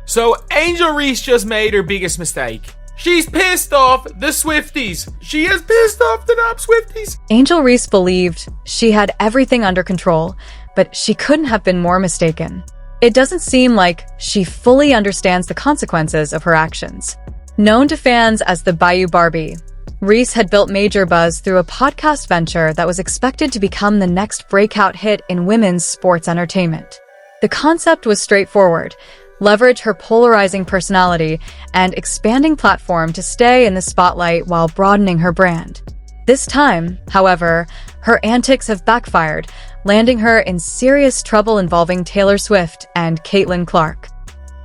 So Angel Reese just made her biggest mistake. She's pissed off the Swifties. She has pissed off the top Swifties. Angel Reese believed she had everything under control, but she couldn't have been more mistaken. It doesn't seem like she fully understands the consequences of her actions. Known to fans as the Bayou Barbie, Reese had built major buzz through a podcast venture that was expected to become the next breakout hit in women's sports entertainment. The concept was straightforward: leverage her polarizing personality and expanding platform to stay in the spotlight while broadening her brand. This time, however, her antics have backfired, landing her in serious trouble involving Taylor Swift and Caitlin Clark.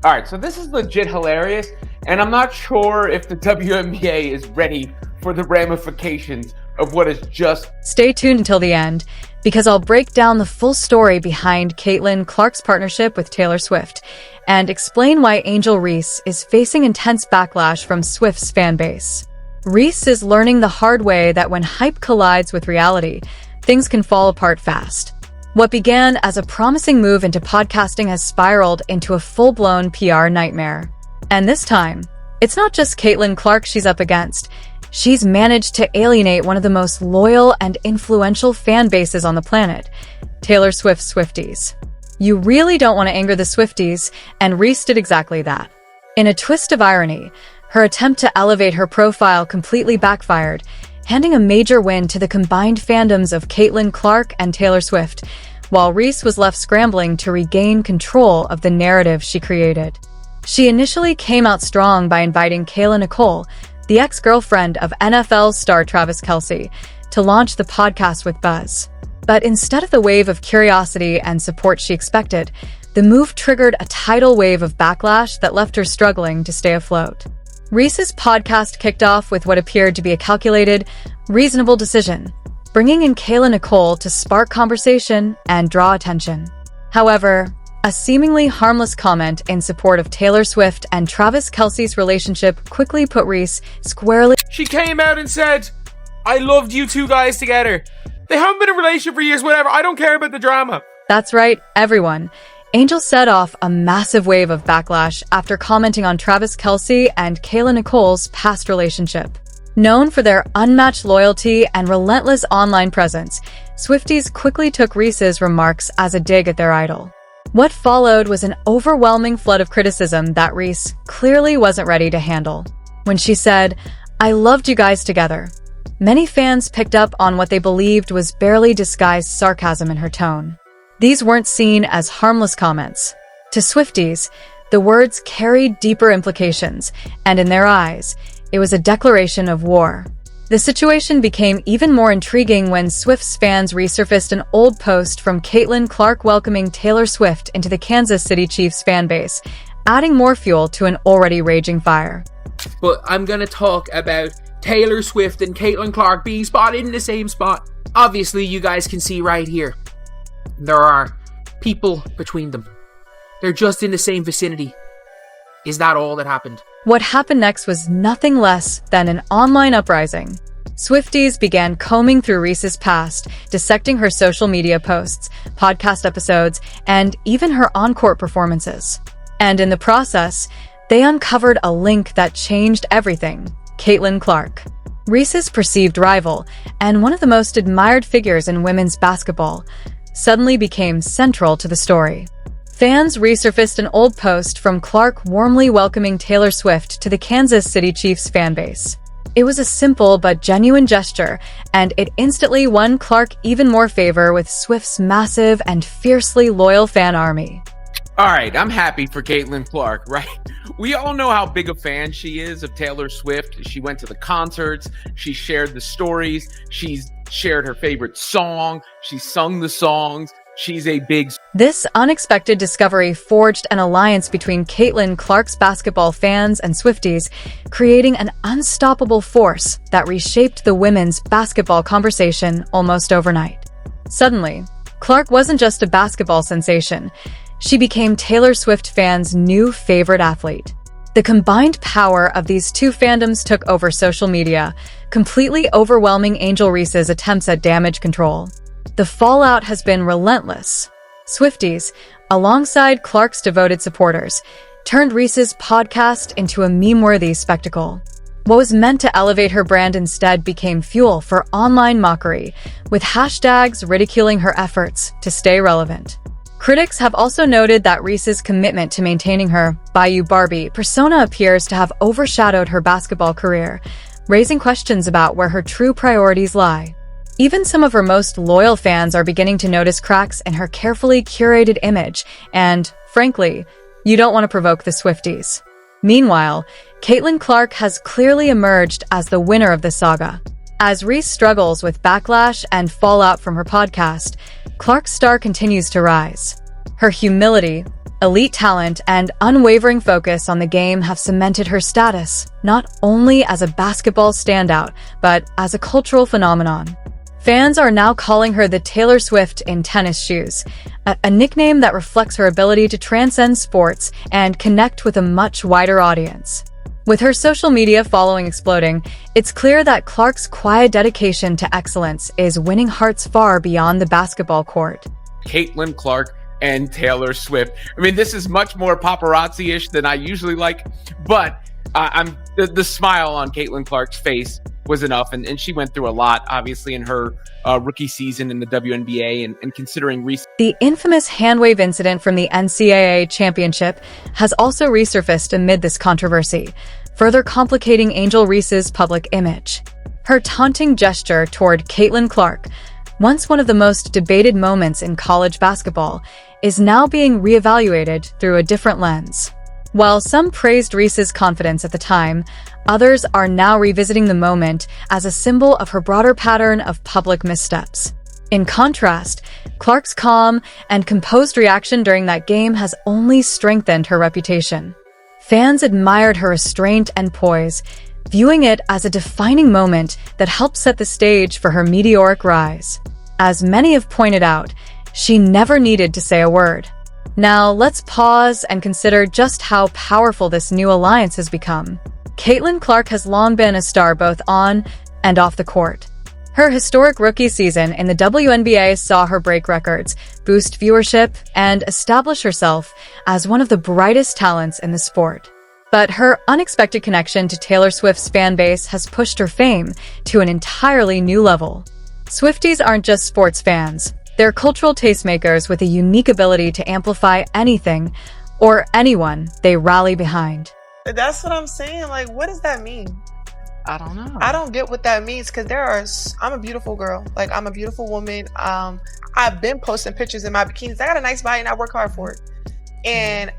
Alright, so this is legit hilarious, and I'm not sure if the WNBA is ready for the ramifications of what is just... Stay tuned until the end, because I'll break down the full story behind Caitlin Clark's partnership with Taylor Swift and explain why Angel Reese is facing intense backlash from Swift's fan base. Reese is learning the hard way that when hype collides with reality, things can fall apart fast. What began as a promising move into podcasting has spiraled into a full-blown PR nightmare. And this time, it's not just Caitlin Clark she's up against. She's managed to alienate one of the most loyal and influential fan bases on the planet, Taylor Swift's Swifties. You really don't want to anger the Swifties, and Reese did exactly that. In a twist of irony, her attempt to elevate her profile completely backfired, handing a major win to the combined fandoms of Caitlin Clark and Taylor Swift, while Reese was left scrambling to regain control of the narrative she created. She initially came out strong by inviting Kayla Nicole, the ex-girlfriend of NFL star Travis Kelce, to launch the podcast with buzz. But instead of the wave of curiosity and support she expected, the move triggered a tidal wave of backlash that left her struggling to stay afloat. Reese's podcast kicked off with what appeared to be a calculated, reasonable decision, bringing in Kayla Nicole to spark conversation and draw attention. However, a seemingly harmless comment in support of Taylor Swift and Travis Kelce's relationship quickly put Reese squarely... She came out and said, I loved you two guys together. They haven't been in a relationship for years, whatever. I don't care about the drama. That's right, everyone. Angel set off a massive wave of backlash after commenting on Travis Kelce and Kayla Nicole's past relationship. Known for their unmatched loyalty and relentless online presence, Swifties quickly took Reese's remarks as a dig at their idol. What followed was an overwhelming flood of criticism that Reese clearly wasn't ready to handle. When she said, I loved you guys together, many fans picked up on what they believed was barely disguised sarcasm in her tone. These weren't seen as harmless comments. To Swifties, the words carried deeper implications, and in their eyes, it was a declaration of war. The situation became even more intriguing when Swift's fans resurfaced an old post from Caitlin Clark welcoming Taylor Swift into the Kansas City Chiefs fan base, adding more fuel to an already raging fire. But I'm gonna talk about Taylor Swift and Caitlin Clark being spotted in the same spot. Obviously, you guys can see right here. There are people between them. They're just in the same vicinity. Is that all that happened? What happened next was nothing less than an online uprising. Swifties began combing through Reese's past, dissecting her social media posts, podcast episodes, and even her on-court performances. And in the process, they uncovered a link that changed everything: Caitlin Clark. Reese's perceived rival, and one of the most admired figures in women's basketball, suddenly became central to the story. Fans resurfaced an old post from Clark warmly welcoming Taylor Swift to the Kansas City Chiefs fanbase. It was a simple but genuine gesture, and it instantly won Clark even more favor with Swift's massive and fiercely loyal fan army. Alright, I'm happy for Caitlin Clark, right? We all know how big a fan she is of Taylor Swift. She went to the concerts, she shared the stories, she's shared her favorite song, she sung the songs. She's a big... This unexpected discovery forged an alliance between Caitlin Clark's basketball fans and Swifties, creating an unstoppable force that reshaped the women's basketball conversation almost overnight. Suddenly, Clark wasn't just a basketball sensation. She became Taylor Swift fans' new favorite athlete. The combined power of these two fandoms took over social media, completely overwhelming Angel Reese's attempts at damage control. The fallout has been relentless. Swifties, alongside Clark's devoted supporters, turned Reese's podcast into a meme-worthy spectacle. What was meant to elevate her brand instead became fuel for online mockery, with hashtags ridiculing her efforts to stay relevant. Critics have also noted that Reese's commitment to maintaining her Bayou Barbie persona appears to have overshadowed her basketball career, raising questions about where her true priorities lie. Even some of her most loyal fans are beginning to notice cracks in her carefully curated image, and, frankly, you don't want to provoke the Swifties. Meanwhile, Caitlin Clark has clearly emerged as the winner of the saga. As Reese struggles with backlash and fallout from her podcast, Clark's star continues to rise. Her humility, elite talent, and unwavering focus on the game have cemented her status, not only as a basketball standout, but as a cultural phenomenon. Fans are now calling her the Taylor Swift in tennis shoes, a nickname that reflects her ability to transcend sports and connect with a much wider audience. With her social media following exploding, it's clear that Clark's quiet dedication to excellence is winning hearts far beyond the basketball court. Caitlin Clark and Taylor Swift. I mean, this is much more paparazzi-ish than I usually like, but the smile on Caitlin Clark's face was enough, and she went through a lot, obviously, in her rookie season in the WNBA, and considering Reese. The infamous hand wave incident from the NCAA championship has also resurfaced amid this controversy, further complicating Angel Reese's public image. Her taunting gesture toward Caitlin Clark, once one of the most debated moments in college basketball, is now being reevaluated through a different lens. While some praised Reese's confidence at the time, others are now revisiting the moment as a symbol of her broader pattern of public missteps. In contrast, Clark's calm and composed reaction during that game has only strengthened her reputation. Fans admired her restraint and poise, viewing it as a defining moment that helped set the stage for her meteoric rise. As many have pointed out, she never needed to say a word. Now, let's pause and consider just how powerful this new alliance has become. Caitlin Clark has long been a star both on and off the court. Her historic rookie season in the WNBA saw her break records, boost viewership, and establish herself as one of the brightest talents in the sport. But her unexpected connection to Taylor Swift's fan base has pushed her fame to an entirely new level. Swifties aren't just sports fans. They're cultural tastemakers with a unique ability to amplify anything or anyone they rally behind. That's what I'm saying. Like, what does that mean? I don't know. I don't get what that means, because I'm a beautiful girl. Like, I'm a beautiful woman. I've been posting pictures in my bikinis. I got a nice body and I work hard for it. And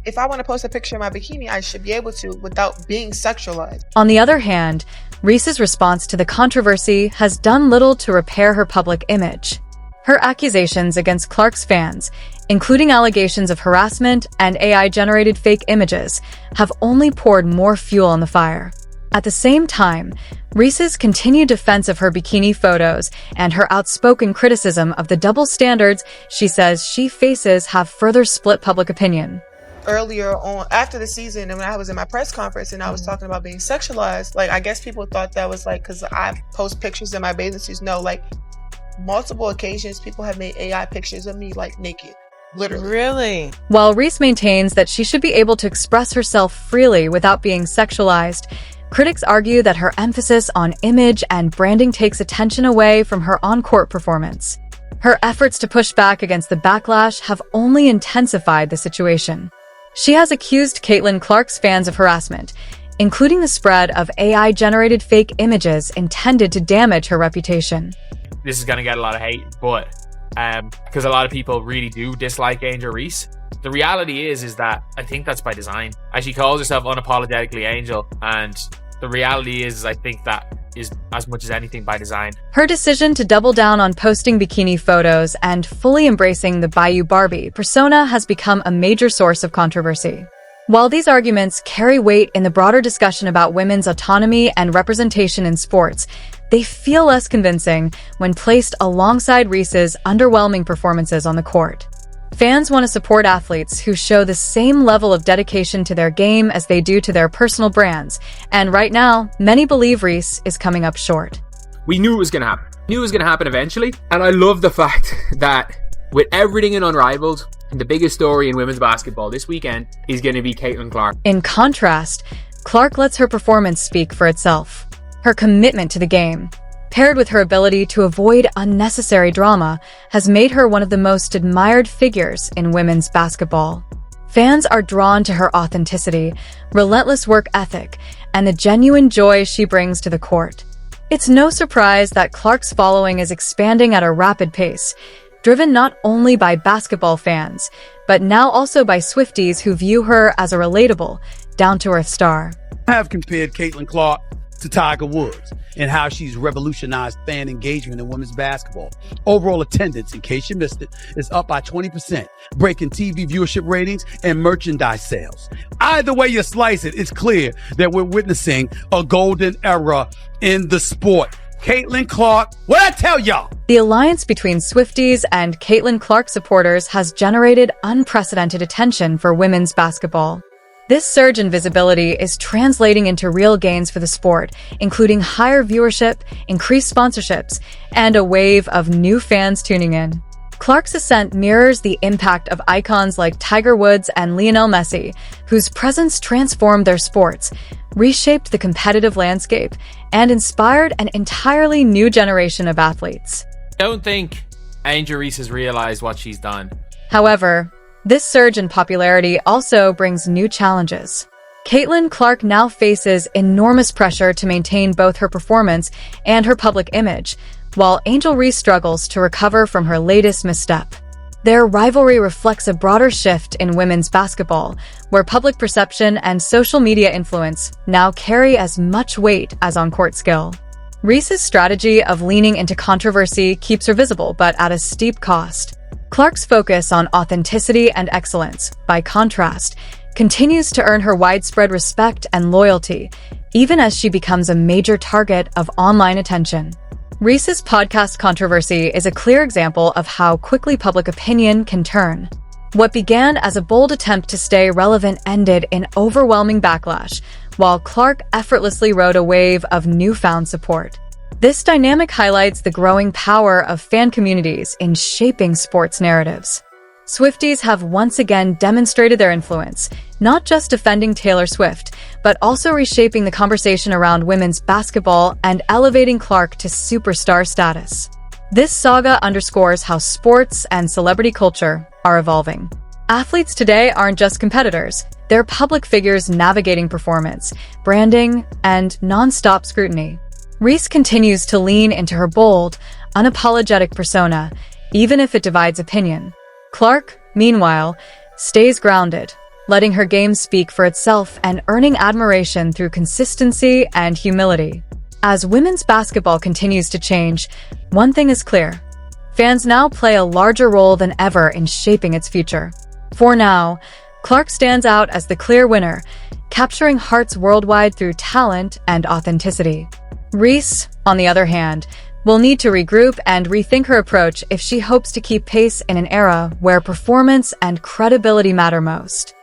if I want to post a picture in my bikini, I should be able to without being sexualized. On the other hand, Reese's response to the controversy has done little to repair her public image. Her accusations against Clark's fans, including allegations of harassment and AI-generated fake images, have only poured more fuel on the fire. At the same time, Reese's continued defense of her bikini photos and her outspoken criticism of the double standards she says she faces have further split public opinion. Earlier on, after the season, and when I was in my press conference and I was talking about being sexualized, like, I guess people thought that was like, because I post pictures in my bathing suits. No, like, multiple occasions, people have made AI pictures of me, like, naked. Literally. Really? While Reese maintains that she should be able to express herself freely without being sexualized, critics argue that her emphasis on image and branding takes attention away from her on-court performance. Her efforts to push back against the backlash have only intensified the situation. She has accused Caitlin Clark's fans of harassment, including the spread of AI-generated fake images intended to damage her reputation. This is going to get a lot of hate, but because a lot of people really do dislike Angel Reese. The reality is that I think that's by design. As she calls herself unapologetically Angel, and the reality is I think that is as much as anything by design. Her decision to double down on posting bikini photos and fully embracing the Bayou Barbie persona has become a major source of controversy. While these arguments carry weight in the broader discussion about women's autonomy and representation in sports, they feel less convincing when placed alongside Reese's underwhelming performances on the court. Fans want to support athletes who show the same level of dedication to their game as they do to their personal brands, and right now, many believe Reese is coming up short. We knew it was going to happen. Knew it was going to happen eventually, and I love the fact that with everything in Unrivaled, the biggest story in women's basketball this weekend is going to be Caitlin Clark. In contrast, Clark lets her performance speak for itself. Her commitment to the game, paired with her ability to avoid unnecessary drama, has made her one of the most admired figures in women's basketball. Fans are drawn to her authenticity, relentless work ethic, and the genuine joy she brings to the court. It's no surprise that Clark's following is expanding at a rapid pace, driven not only by basketball fans, but now also by Swifties who view her as a relatable, down-to-earth star. I have compared Caitlin Clark to Tiger Woods and how she's revolutionized fan engagement in women's basketball. Overall attendance, in case you missed it, is up by 20%, breaking TV viewership ratings and merchandise sales. Either way you slice it, it's clear that we're witnessing a golden era in the sport. Caitlin Clark, what'd I tell y'all? The alliance between Swifties and Caitlin Clark supporters has generated unprecedented attention for women's basketball. This surge in visibility is translating into real gains for the sport, including higher viewership, increased sponsorships, and a wave of new fans tuning in. Clark's ascent mirrors the impact of icons like Tiger Woods and Lionel Messi, whose presence transformed their sports, reshaped the competitive landscape, and inspired an entirely new generation of athletes. I don't think Angel Reese has realized what she's done. However, this surge in popularity also brings new challenges. Caitlin Clark now faces enormous pressure to maintain both her performance and her public image, while Angel Reese struggles to recover from her latest misstep. Their rivalry reflects a broader shift in women's basketball, where public perception and social media influence now carry as much weight as on-court skill. Reese's strategy of leaning into controversy keeps her visible, but at a steep cost. Clark's focus on authenticity and excellence, by contrast, continues to earn her widespread respect and loyalty, even as she becomes a major target of online attention. Reese's podcast controversy is a clear example of how quickly public opinion can turn. What began as a bold attempt to stay relevant ended in overwhelming backlash, while Clark effortlessly rode a wave of newfound support. This dynamic highlights the growing power of fan communities in shaping sports narratives. Swifties have once again demonstrated their influence, not just defending Taylor Swift, but also reshaping the conversation around women's basketball and elevating Clark to superstar status. This saga underscores how sports and celebrity culture are evolving. Athletes today aren't just competitors, they're public figures navigating performance, branding, and non-stop scrutiny. Reese continues to lean into her bold, unapologetic persona, even if it divides opinion. Clark, meanwhile, stays grounded, letting her game speak for itself and earning admiration through consistency and humility. As women's basketball continues to change, one thing is clear. Fans now play a larger role than ever in shaping its future. For now, Clark stands out as the clear winner, capturing hearts worldwide through talent and authenticity. Reese, on the other hand, will need to regroup and rethink her approach if she hopes to keep pace in an era where performance and credibility matter most.